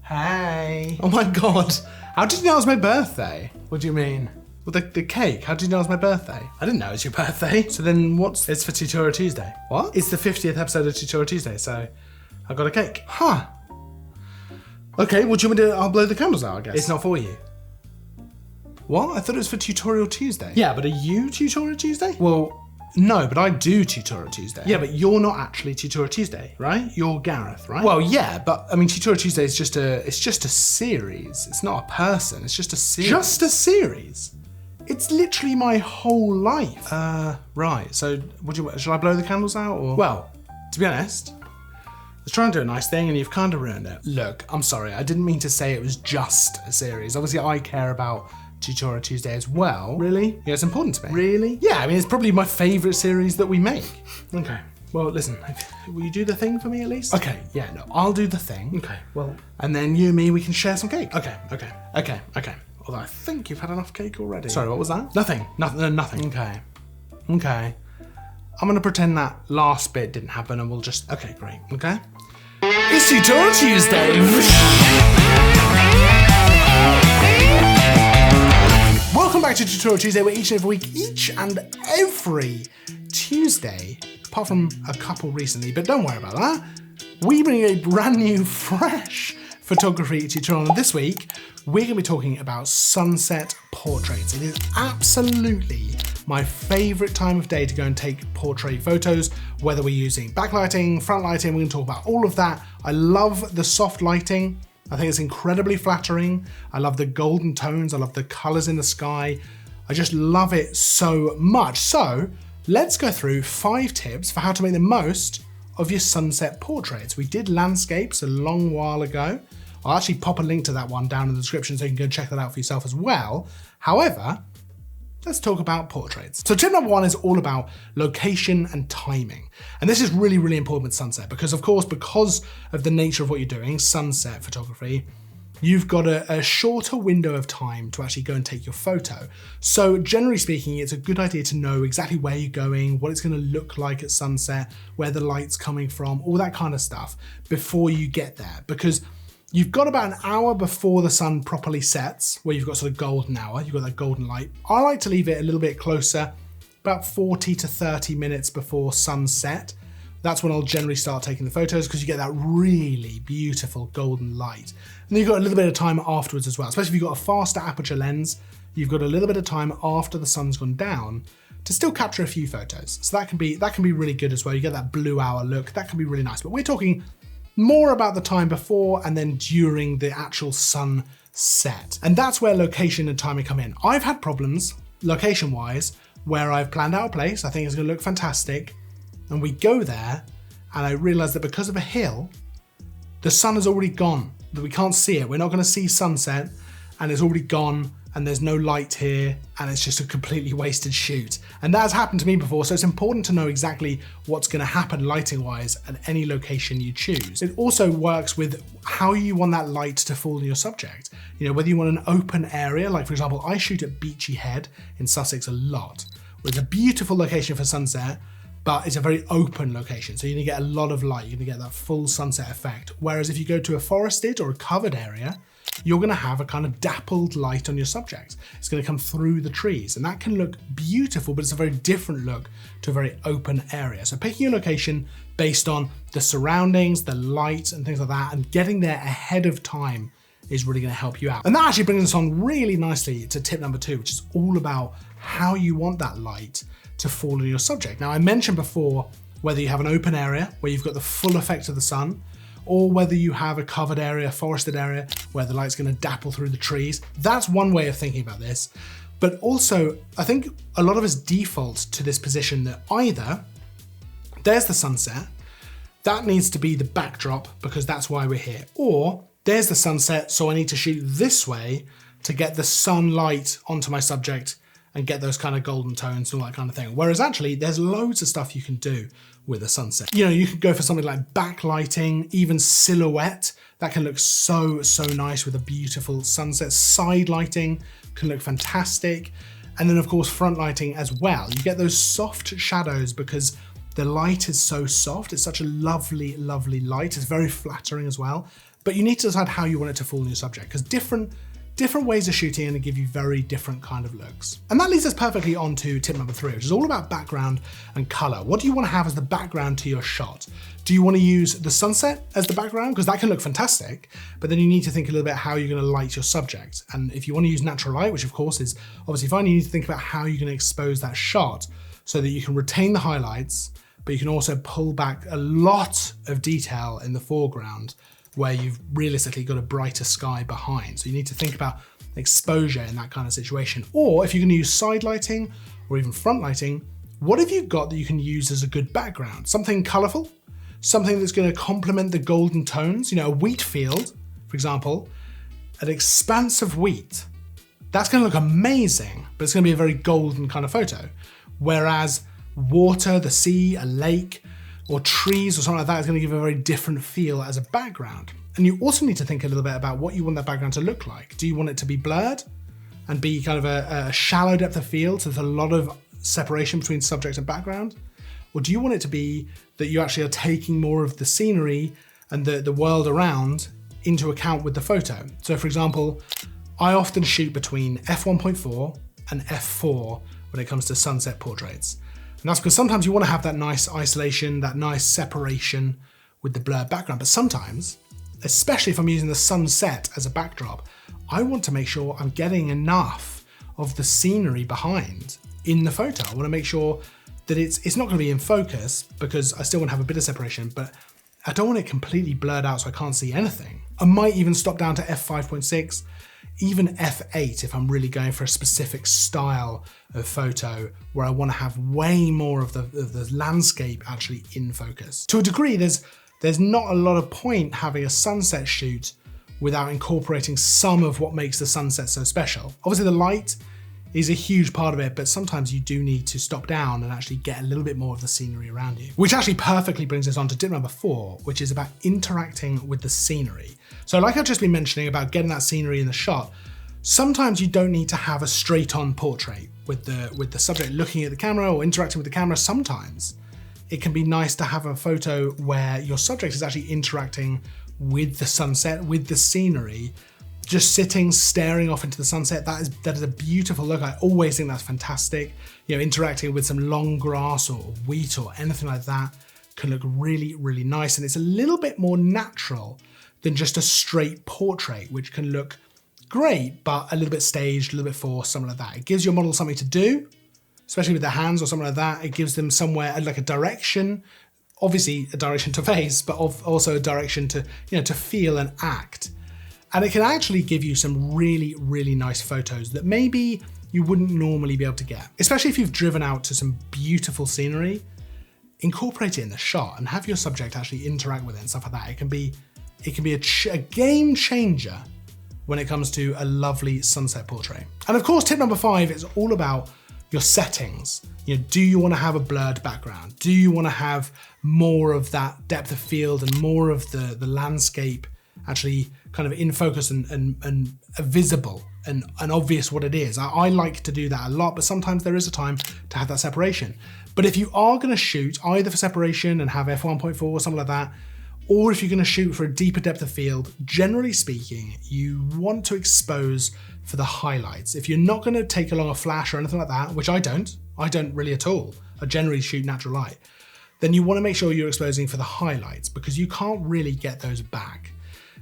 Hey. Oh my God. How did you know it was my birthday? What do you mean? Well, the cake, how did you know it was my birthday? I didn't know it was your birthday. So then it's for Tutorial Tuesday. What? It's the 50th episode of Tutorial Tuesday, so I got a cake. Huh. Okay, what do you want me to do? I'll blow the candles out, I guess. It's not for you. What? I thought it was for Tutorial Tuesday. Yeah, but are you Tutorial Tuesday? Well, no, but I do Tutorial Tuesday. Yeah, but you're not actually Tutorial Tuesday, right? You're Gareth, right? Well, yeah, but I mean, Tutorial Tuesday is just a series. It's not a person. It's just a series. Just a series? It's literally my whole life. Right. So, shall I blow the candles out, or? Well, to be honest, I was trying to do a nice thing, and you've kind of ruined it. Look, I'm sorry. I didn't mean to say it was just a series. Obviously, I care about Tutorial Tuesday as well. Really? Yeah, it's important to me. Really? Yeah, I mean, it's probably my favourite series that we make. Okay. Well, listen, will you do the thing for me at least? Okay, yeah, no, I'll do the thing. Okay, well. And then you and me, we can share some cake. Okay. Although I think you've had enough cake already. Sorry, what was that? Nothing. Okay. I'm gonna pretend that last bit didn't happen and we'll just, okay, great, okay? It's Tutorial Tuesday! Welcome back to Tutorial Tuesday, where each and every Tuesday, apart from a couple recently, but don't worry about that, we bring a brand new, fresh photography tutorial. And this week, we're gonna be talking about sunset portraits. It is absolutely my favorite time of day to go and take portrait photos, whether we're using backlighting, front lighting, we're gonna talk about all of that. I love the soft lighting. I think it's incredibly flattering. I love the golden tones. I love the colors in the sky. I just love it so much. So let's go through 5 tips for how to make the most of your sunset portraits. We did landscapes a long while ago. I'll actually pop a link to that one down in the description so you can go check that out for yourself as well. However, let's talk about portraits. So tip number 1 is all about location and timing. And this is really, really important with sunset because of course, because of the nature of what you're doing, sunset photography, you've got a shorter window of time to actually go and take your photo. So generally speaking, it's a good idea to know exactly where you're going, what it's gonna look like at sunset, where the light's coming from, all that kind of stuff before you get there. Because you've got about an hour before the sun properly sets, where you've got sort of golden hour, you've got that golden light. I like to leave it a little bit closer, about 40 to 30 minutes before sunset. That's when I'll generally start taking the photos because you get that really beautiful golden light. And then you've got a little bit of time afterwards as well, especially if you've got a faster aperture lens, you've got a little bit of time after the sun's gone down to still capture a few photos. So that can be really good as well. You get that blue hour look, that can be really nice. But we're talking more about the time before and then during the actual sunset. And that's where location and timing come in. I've had problems, location-wise, where I've planned out a place, I think it's gonna look fantastic, and we go there, and I realize that because of a hill, the sun has already gone, that we can't see it. We're not gonna see sunset, and it's already gone, and there's no light here, and it's just a completely wasted shoot. And that has happened to me before, so it's important to know exactly what's gonna happen lighting-wise at any location you choose. It also works with how you want that light to fall on your subject. You know, whether you want an open area, like for example, I shoot at Beachy Head in Sussex a lot, where it's a beautiful location for sunset, but it's a very open location. So you're gonna get a lot of light, you're gonna get that full sunset effect. Whereas if you go to a forested or a covered area, you're gonna have a kind of dappled light on your subject. It's gonna come through the trees, and that can look beautiful, but it's a very different look to a very open area. So picking your location based on the surroundings, the light and things like that, and getting there ahead of time is really gonna help you out. And that actually brings us on really nicely to tip number 2, which is all about how you want that light to fall on your subject. Now I mentioned before, whether you have an open area where you've got the full effect of the sun, or whether you have a covered area, a forested area, where the light's gonna dapple through the trees. That's one way of thinking about this. But also, I think a lot of us default to this position that either there's the sunset, that needs to be the backdrop because that's why we're here, or there's the sunset, so I need to shoot this way to get the sunlight onto my subject and get those kind of golden tones and all that kind of thing. Whereas actually, there's loads of stuff you can do with a sunset. You know, you could go for something like backlighting, even silhouette. That can look so, so nice with a beautiful sunset. Side lighting can look fantastic. And then of course, front lighting as well. You get those soft shadows because The light is so soft. It's such a lovely, lovely light. It's very flattering as well. But you need to decide how you want it to fall on your subject, because different ways of shooting are going to give you very different kind of looks. And that leads us perfectly on to tip number 3, which is all about background and color. What do you want to have as the background to your shot? Do you want to use the sunset as the background? Because that can look fantastic, but then you need to think a little bit how you're going to light your subject. And if you want to use natural light, which of course is obviously fine, you need to think about how you're going to expose that shot so that you can retain the highlights, but you can also pull back a lot of detail in the foreground where you've realistically got a brighter sky behind. So you need to think about exposure in that kind of situation. Or if you're gonna use side lighting or even front lighting, what have you got that you can use as a good background? Something colorful, something that's gonna complement the golden tones. You know, a wheat field, for example, an expanse of wheat, that's gonna look amazing, but it's gonna be a very golden kind of photo. Whereas water, the sea, a lake, or trees or something like that is going to give a very different feel as a background. And you also need to think a little bit about what you want that background to look like. Do you want it to be blurred and be kind of a shallow depth of field, so there's a lot of separation between subject and background? Or do you want it to be that you actually are taking more of the scenery and the world around into account with the photo? So for example, I often shoot between f1.4 and f4 when it comes to sunset portraits. And that's because sometimes you want to have that nice isolation, that nice separation with the blurred background. But sometimes, especially if I'm using the sunset as a backdrop, I want to make sure I'm getting enough of the scenery behind in the photo. I want to make sure that it's not going to be in focus because I still want to have a bit of separation, but I don't want it completely blurred out so I can't see anything. I might even stop down to f5.6, even f8 if I'm really going for a specific style of photo where I want to have way more of the landscape actually in focus. To a degree, there's not a lot of point having a sunset shoot without incorporating some of what makes the sunset so special. Obviously the light is a huge part of it, but sometimes you do need to stop down and actually get a little bit more of the scenery around you. Which actually perfectly brings us on to tip number 4, which is about interacting with the scenery. So like I've just been mentioning about getting that scenery in the shot, sometimes you don't need to have a straight on portrait with the subject looking at the camera or interacting with the camera. Sometimes it can be nice to have a photo where your subject is actually interacting with the sunset, with the scenery, just sitting, staring off into the sunset. That is a beautiful look. I always think that's fantastic. You know, interacting with some long grass or wheat or anything like that can look really, really nice. And it's a little bit more natural than just a straight portrait, which can look great, but a little bit staged, a little bit forced, something like that. It gives your model something to do, especially with their hands or something like that. It gives them somewhere, like a direction, obviously a direction to face, but also a direction to, you know, to feel and act. And it can actually give you some really, really nice photos that maybe you wouldn't normally be able to get. Especially if you've driven out to some beautiful scenery, incorporate it in the shot and have your subject actually interact with it and stuff like that. It can be a game changer when it comes to a lovely sunset portrait. And of course, tip number 5 is all about your settings. You know, do you want to have a blurred background? Do you want to have more of that depth of field and more of the landscape actually kind of in focus and visible and obvious what it is? I like to do that a lot, but sometimes there is a time to have that separation. But if you are going to shoot either for separation and have f1.4 or something like that, or if you're going to shoot for a deeper depth of field, generally speaking, you want to expose for the highlights. If you're not going to take along a flash or anything like that, which I don't really at all, I generally shoot natural light, then you want to make sure you're exposing for the highlights because you can't really get those back.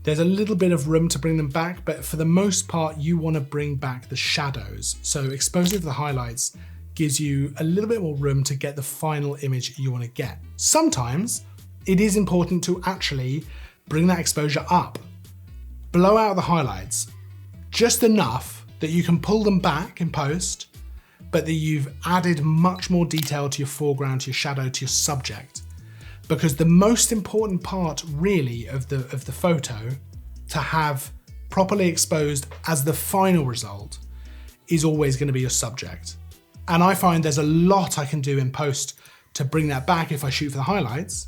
There's a little bit of room to bring them back, but for the most part, you want to bring back the shadows. So exposing for the highlights gives you a little bit more room to get the final image you want to get. Sometimes it is important to actually bring that exposure up, blow out the highlights just enough that you can pull them back in post, but that you've added much more detail to your foreground, to your shadow, to your subject. Because the most important part really of the photo to have properly exposed as the final result is always going to be your subject. And I find there's a lot I can do in post to bring that back if I shoot for the highlights,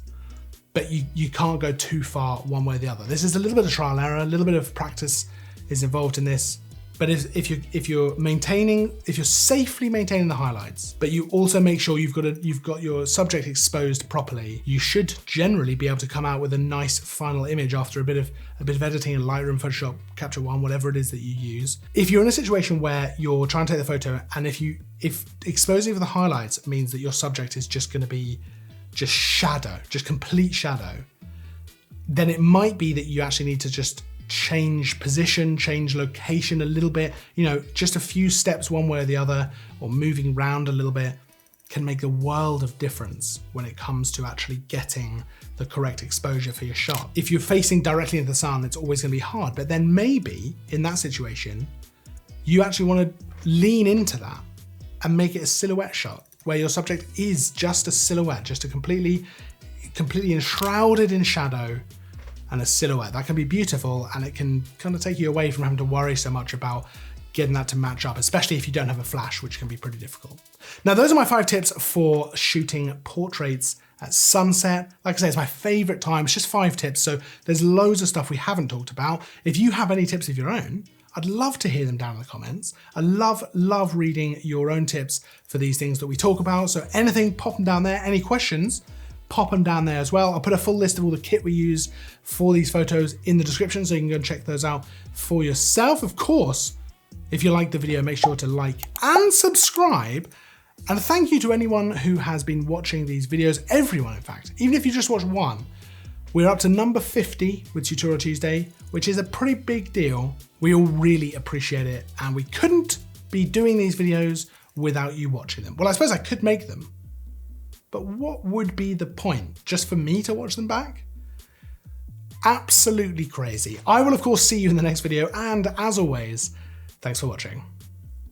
but you can't go too far one way or the other. This is a little bit of trial and error, a little bit of practice is involved in this. But if you're safely maintaining the highlights, but you also make sure you've got your subject exposed properly, you should generally be able to come out with a nice final image after a bit of editing in Lightroom, Photoshop, Capture One, whatever it is that you use. If you're in a situation where you're trying to take the photo, and if exposing for the highlights means that your subject is just going to be just shadow, just complete shadow, then it might be that you actually need to just change position, change location a little bit, just a few steps one way or the other, or moving around a little bit can make a world of difference when it comes to actually getting the correct exposure for your shot. If you're facing directly into the sun, it's always going to be hard, but then maybe in that situation, you actually want to lean into that and make it a silhouette shot where your subject is just a silhouette, just a completely enshrouded in shadow and a silhouette. That can be beautiful, and it can kind of take you away from having to worry so much about getting that to match up, especially if you don't have a flash, which can be pretty difficult. Now, those are my 5 tips for shooting portraits at sunset. Like I say, it's my favorite time. It's just 5 tips, so there's loads of stuff we haven't talked about. If you have any tips of your own, I'd love to hear them down in the comments. I love reading your own tips for these things that we talk about. So anything, pop them down there. Any questions, pop them down there as well. I'll put a full list of all the kit we use for these photos in the description, so you can go and check those out for yourself. Of course, if you liked the video, make sure to like and subscribe. And thank you to anyone who has been watching these videos, everyone in fact, even if you just watched one. We're up to number 50 with Tutorial Tuesday, which is a pretty big deal. We all really appreciate it, and we couldn't be doing these videos without you watching them. Well, I suppose I could make them, but what would be the point? Just for me to watch them back? Absolutely crazy. I will of course see you in the next video, and as always, thanks for watching.